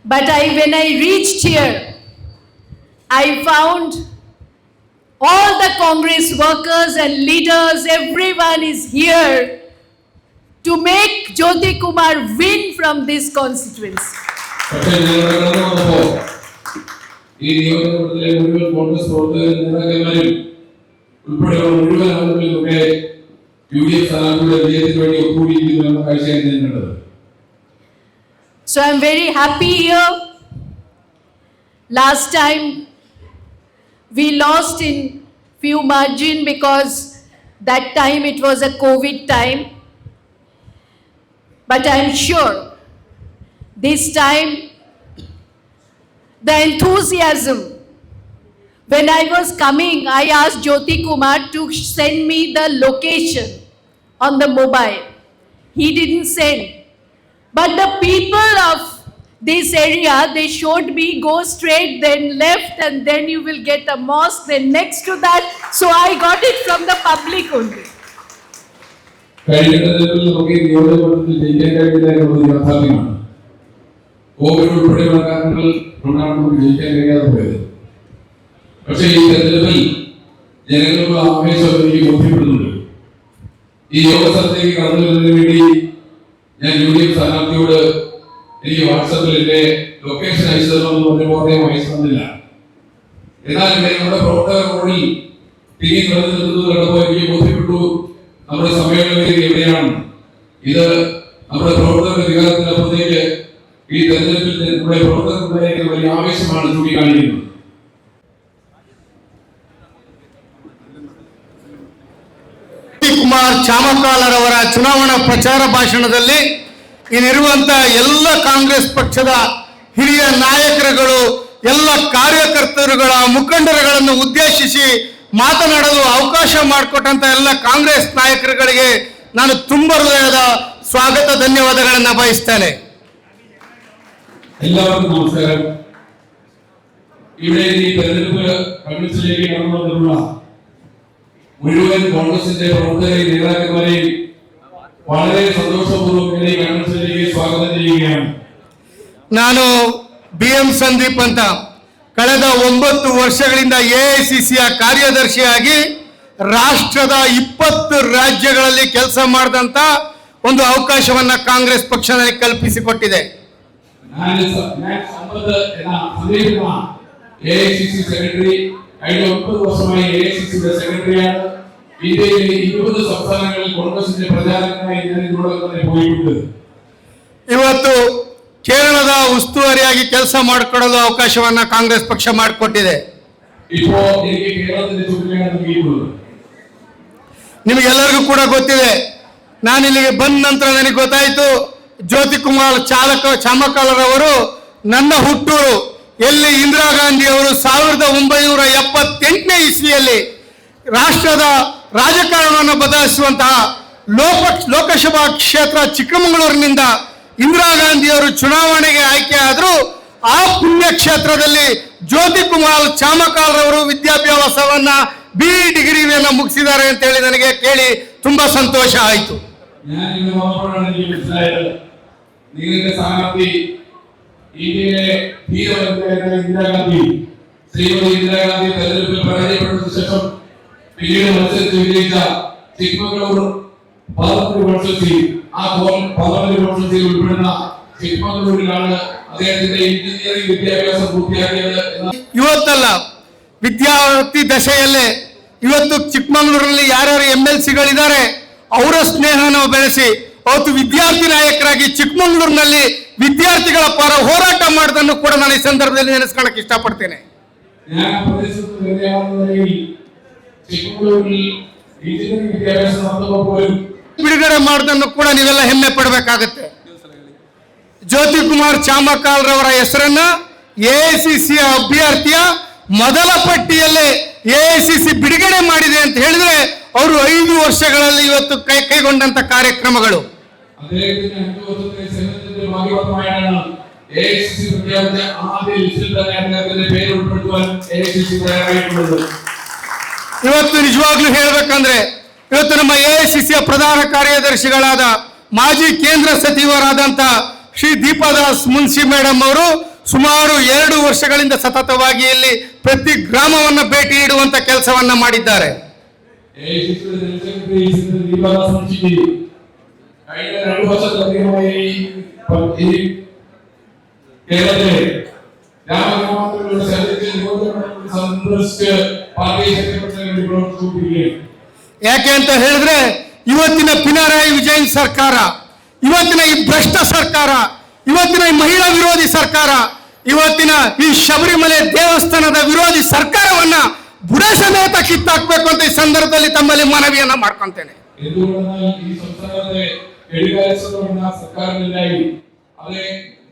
But when I reached here, I found all the Congress workers and leaders, everyone is here to make Jyoti Kumar win from this constituency. ഈ നിയോജകമണ്ഡലത്തിലെ മുഴുവൻ കോൺഗ്രസ് പ്രവർത്തകരും നേതാക്കന്മാരും ഉൾപ്പെടെയുള്ള മുഴുവൻ ആളുകളിലൊക്കെ UDF സ്ഥാനാർത്ഥിയുടെ വിജയത്തിന് വേണ്ടി ഒത്തുകൂടിയിരിക്കുന്നു എന്ന കാഴ്ചയാണ് ഞാൻ കണ്ടത്. So I'm very happy here. Last time we lost in few margin because that time it was a COVID time. But I'm sure this time the enthusiasm, when I was coming, I asked Jyoti Kumar to send me the location on the mobile. He didn't send. But the people of this area, they showed me go straight, then left, and then you will get a mosque, then next to that. So I got it from the public only. Covid ഉൾപ്പെടെയുള്ള കാരണങ്ങൾ കൊണ്ടാണ് നമുക്ക് ജയിക്കാൻ കഴിയാതെ പോയത്. പക്ഷേ ഈ തെരഞ്ഞെടുപ്പിൽ ജനങ്ങളുടെ ആവേശം എനിക്ക് ബോധ്യപ്പെടുന്നുണ്ട്. ഈ യോഗസ്ഥലത്തേക്ക് കടന്നു വരുന്നതിന് വേണ്ടി ഞാൻ UDF സ്ഥാനാർത്ഥിയോട് എനിക്ക് വാട്സാപ്പിൽ എന്റെ ലൊക്കേഷൻ അയച്ചു തരണമെന്ന് പറഞ്ഞപ്പോൾ അദ്ദേഹം അയച്ചു തന്നില്ല. എന്നാൽ ഞങ്ങളുടെ പ്രവർത്തകർ റോഡിൽ തിങ്ങി നിറഞ്ഞു നിൽക്കുന്നത് കണ്ടപ്പോൾ എനിക്ക് ബോധ്യപ്പെട്ടു നമ്മുടെ സമ്മേളന വേദി എവിടെയാണ്. ഇത് നമ്മുടെ പ്രവർത്തകരുടെ വികാരത്തിനപ്പുറത്തേക്ക് ഈ തെരഞ്ഞെടുപ്പിൽ നമ്മുടെ പ്രവർത്തകർക്ക് വലിയ ആവേശമാണ് ചൂണ്ടിക്കാണിക്കുന്നത്. ಕುಮಾರ್ ಚಾಮಕಾಲರವರ ಚುನಾವಣಾ ಪ್ರಚಾರ ಭಾಷಣದಲ್ಲಿ ಇನ್ನಿರುವಂತಹ ಎಲ್ಲ ಕಾಂಗ್ರೆಸ್ ಪಕ್ಷದ ಹಿರಿಯ ನಾಯಕರುಗಳು, ಎಲ್ಲ ಕಾರ್ಯಕರ್ತರುಗಳ ಮುಖಂಡರುಗಳನ್ನು ಉದ್ದೇಶಿಸಿ ಮಾತನಾಡಲು ಅವಕಾಶ ಮಾಡಿಕೊಟ್ಟಂತ ಎಲ್ಲ ಕಾಂಗ್ರೆಸ್ ನಾಯಕರುಗಳಿಗೆ ನಾನು ತುಂಬ ಹೃದಯದ ಸ್ವಾಗತ ಧನ್ಯವಾದಗಳನ್ನು ಬಯಸ್ತೇನೆ. എല്ലാവർക്കും നമസ്കാരം. ഇവിടെ ഈ തെരഞ്ഞെടുപ്പ് കമ്മിറ്റിയിലേക്ക് കടന്നു വന്നിട്ടുള്ള മുഴുവൻ കോൺഗ്രസിന്റെ പ്രവർത്തകരെയും നേതാക്കന്മാരെയും വളരെ സന്തോഷപൂർവ്വം ഈ കമ്മിറ്റിയിലേക്ക് സ്വാഗതം ചെയ്യുകയാണ്. ನಾನು BM ಸಂದೀಪ್ ಅಂತ ಕಳೆದ 9 ವರ್ಷಗಳಿಂದ AICCಯ ಕಾರ್ಯದರ್ಶಿಯಾಗಿ ರಾಷ್ಟ್ರದ 20 ರಾಜ್ಯಗಳಲ್ಲಿ ಕೆಲಸ ಮಾಡಿದಂತ ಒಂದು ಅವಕಾಶವನ್ನ ಕಾಂಗ್ರೆಸ್ ಪಕ್ಷ ನನಗೆ ಕಲ್ಪಿಸಿಕೊಟ್ಟಿದೆ. AICC സെക്രട്ടറി കഴിഞ്ഞ 9 വർഷമായി AICCയുടെ സെക്രട്ടറിയാണ്. ഇന്ത്യയിലെ 20 സംസ്ഥാനങ്ങളിൽ കോൺഗ്രസിന്റെ പ്രചാരകനായി ഞാൻ ഇതിനോടൊപ്പം തന്നെ പോയിട്ടുണ്ട്. ಇವತ್ತು ಕೇರಳದ ಉಸ್ತುವಾರಿಯಾಗಿ ಕೆಲಸ ಮಾಡಿಕೊಡಲು ಅವಕಾಶವನ್ನ ಕಾಂಗ್ರೆಸ್ ಪಕ್ಷ ಮಾಡಿಕೊಟ್ಟಿದೆ. ಇಪ್ಪೋ എനിക്ക് കേരളത്തിന്റെ ചുമതലയാണ് നൽകിയിട്ടുള്ളത്. ನಿಮಗೆಲ್ಲರಿಗೂ ಕೂಡ ಗೊತ್ತಿದೆ, ನಾನು ಇಲ್ಲಿಗೆ ಬಂದ ನಂತರ ನನಗೆ ಗೊತ್ತಾಯಿತು ಜ್ಯೋತಿ ಕುಮಾರ್ ಚಾಮಕಾಲರವರು ನನ್ನ ಹುಟ್ಟೂರು ಎಲ್ಲಿ ಇಂದಿರಾ ಗಾಂಧಿ ಅವರು 1978ನೇ ಇಸ್ವಿಯಲ್ಲಿ ರಾಷ್ಟ್ರದ ರಾಜಕಾರಣವನ್ನು ಬದಲಿಸುವಂತಹ ಲೋಕಸಭಾ ಕ್ಷೇತ್ರ ಚಿಕ್ಕಮಗಳೂರಿನಿಂದ ಇಂದಿರಾ ಗಾಂಧಿ ಅವರು ಚುನಾವಣೆಗೆ ಆಯ್ಕೆ ಆದರೂ ಆ ಪುಣ್ಯ ಕ್ಷೇತ್ರದಲ್ಲಿ ಜ್ಯೋತಿ ಕುಮಾರ್ ಚಾಮಕಾಲರವರು ವಿದ್ಯಾಭ್ಯಾಸವನ್ನ BE ಡಿಗ್ರಿಯನ್ನು ಮುಗಿಸಿದ್ದಾರೆ ಅಂತ ಹೇಳಿ ನನಗೆ ಕೇಳಿ ತುಂಬಾ ಸಂತೋಷ ಆಯಿತು. നിങ്ങളുടെ സ്ഥാനാർത്ഥി ഇന്ത്യയിലെ ധീരവനിതയായ ഇന്ദിരാഗാന്ധി, ശ്രീമതി ഇന്ദിരാഗാന്ധി തെരഞ്ഞെടുപ്പിൽ പരാജയപ്പെട്ടതിനു ശേഷം പിന്നീട് മത്സരിച്ച് വിജയിച്ച ചിക്മംഗളൂർ പാർലമെന്റ് കോൺസ്റ്റിറ്റ്യുവൻസി, ആ പാർലമെന്റ് കോൺസ്റ്റിറ്റ്യുവൻസിയിൽ ഉൾപ്പെടുന്ന ചിക്മംഗളൂരിലാണ് അദ്ദേഹത്തിന്റെ എഞ്ചിനീയറിംഗ് വിദ്യാഭ്യാസം പൂർത്തിയാക്കിയത്. ಇವತ್ತಲ್ಲ, ವಿದ್ಯಾರ್ಥಿ ದಶೆಯಲ್ಲೇ ಇವತ್ತು ಚಿಕ್ಕಮಗಳೂರಿನಲ್ಲಿ ಯಾರ್ಯಾರು MLCಗಳಿದ್ದಾರೆ ಅವರ ಸ್ನೇಹವನ್ನು ಬೆಳೆಸಿ ಅವತ್ತು ವಿದ್ಯಾರ್ಥಿ ನಾಯಕರಾಗಿ ಚಿಕ್ಕಮಗಳೂರಿನಲ್ಲಿ ವಿದ್ಯಾರ್ಥಿಗಳ ಪರ ಹೋರಾಟ ಮಾಡೋದನ್ನು ಕೂಡ ನಾನು ಈ ಸಂದರ್ಭದಲ್ಲಿ ನೆನೆಸ್ಕೊಳ್ಳಕ್ಕೆ ಇಷ್ಟಪಡ್ತೇನೆ. ಬಿಡುಗಡೆ ಮಾಡೋದನ್ನು ಕೂಡ ನೀವೆಲ್ಲ ಹೆಮ್ಮೆ ಪಡಬೇಕಾಗುತ್ತೆ. ಜ್ಯೋತಿ ಕುಮಾರ್ ಚಾಮಕಾಲರವರ ಹೆಸರನ್ನ AICCಯ ಅಭ್ಯರ್ಥಿಯ ಮೊದಲ ಪಟ್ಟಿಯಲ್ಲೇ AICC ಬಿಡುಗಡೆ ಮಾಡಿದೆ ಅಂತ ಹೇಳಿದ್ರೆ ಅವರು 5 ವರ್ಷಗಳಲ್ಲಿ ಇವತ್ತು ಕೈಗೊಂಡಂತ ಕಾರ್ಯಕ್ರಮಗಳು. ಇವತ್ತು ನಿಜವಾಗ್ಲೂ ಹೇಳ್ಬೇಕಂದ್ರೆ ಇವತ್ತು ನಮ್ಮ AICCಯ ಪ್ರಧಾನ ಕಾರ್ಯದರ್ಶಿಗಳಾದ ಮಾಜಿ ಕೇಂದ್ರ ಸಚಿವರಾದಂತ ಶ್ರೀ ದೀಪಾದಾಸ್ ಮುನ್ಸಿ ಮೇಡಮ್ ಅವರು ಸುಮಾರು 2 ವರ್ಷಗಳಿಂದ ಸತತವಾಗಿ ಇಲ್ಲಿ ಪ್ರತಿ ಗ್ರಾಮವನ್ನು ಭೇಟಿ ನೀಡುವಂತ ಕೆಲಸವನ್ನ ಮಾಡಿದ್ದಾರೆ. കഴിഞ്ഞ 2 വർഷത്തിലധികമായി ഈ കേരളത്തിലെ ഗ്രാമഗ്രാമങ്ങളിലൂടെ സന്ദർശിച്ച് പാർട്ടി സെക്രട്ടറി പ്രവർത്തിച്ചുകൊണ്ടിരിക്കുകയാണ്. ಯಾಕೆ ಅಂತ ಹೇಳಿದ್ರೆ ಇವತ್ತಿನ ಪಿನರಾಯಿ ವಿಜಯನ್ ಸರ್ಕಾರ, ಇವತ್ತಿನ ಈ ಭ್ರಷ್ಟ ಸರ್ಕಾರ, ಇವತ್ತಿನ ಈ ಮಹಿಳಾ ವಿರೋಧಿ ಸರ್ಕಾರ, ಇವತ್ತಿನ ಈ ಶಬರಿಮಲೆ ದೇವಸ್ಥಾನದ ವಿರೋಧಿ ಸರ್ಕಾರವನ್ನ ಬುಡ ಸಮೇತ ಕಿತ್ತಾಕ್ಬೇಕು ಅಂತ ಈ ಸಂದರ್ಭದಲ್ಲಿ ತಮ್ಮಲ್ಲಿ ಮನವಿಯನ್ನ ಮಾಡ್ಕೊಂತೇನೆ. എന്തുകൊണ്ടെന്നാൽ ഈ സംസ്ഥാനത്തെ എഴുകാര്യസ്ഥ സർക്കാരിനെതിരായി അത്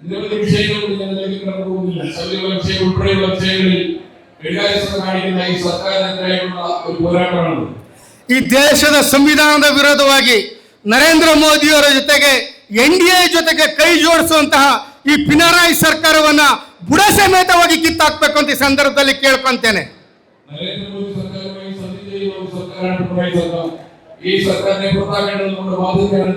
നിരവധി വിഷയങ്ങൾ ജനങ്ങളിലേക്ക് കടന്നു പോകുന്നില്ല. ശബരിമല വിഷയം ഉൾപ്പെടെയുള്ള വിഷയങ്ങളിൽ എഴുകാര്യസ്ഥ കാണിക്കുന്ന ഈ സർക്കാരിനെതിരായുള്ള ഒരു പോരാട്ടമാണ്. ಈ ದೇಶದ ಸಂವಿಧಾನದ ವಿರೋಧವಾಗಿ ನರೇಂದ್ರ ಮೋದಿಯವರ ಜೊತೆಗೆ NDA ಜೊತೆಗೆ ಕೈ ಜೋಡಿಸುವಂತಹ ಈ ಪಿನರಾಯಿ ಸರ್ಕಾರವನ್ನ ಬುಡ ಸಮೇತವಾಗಿ ಕಿತ್ತಾಕ್ಬೇಕು ಅಂತ ಈ ಸಂದರ್ಭದಲ್ಲಿ ಕೇಳ್ಕೊಂತೇನೆ. നരേന്ദ്ര മോദി സർക്കാരുമായി സന്ധി ചെയ്യുന്ന ഒരു സർക്കാരാണ് പിണറായി സർക്കാർ. ഈ സർക്കാരിനെ പുറത്താക്കേണ്ടത് നമ്മുടെ ബാധ്യതയാണ്.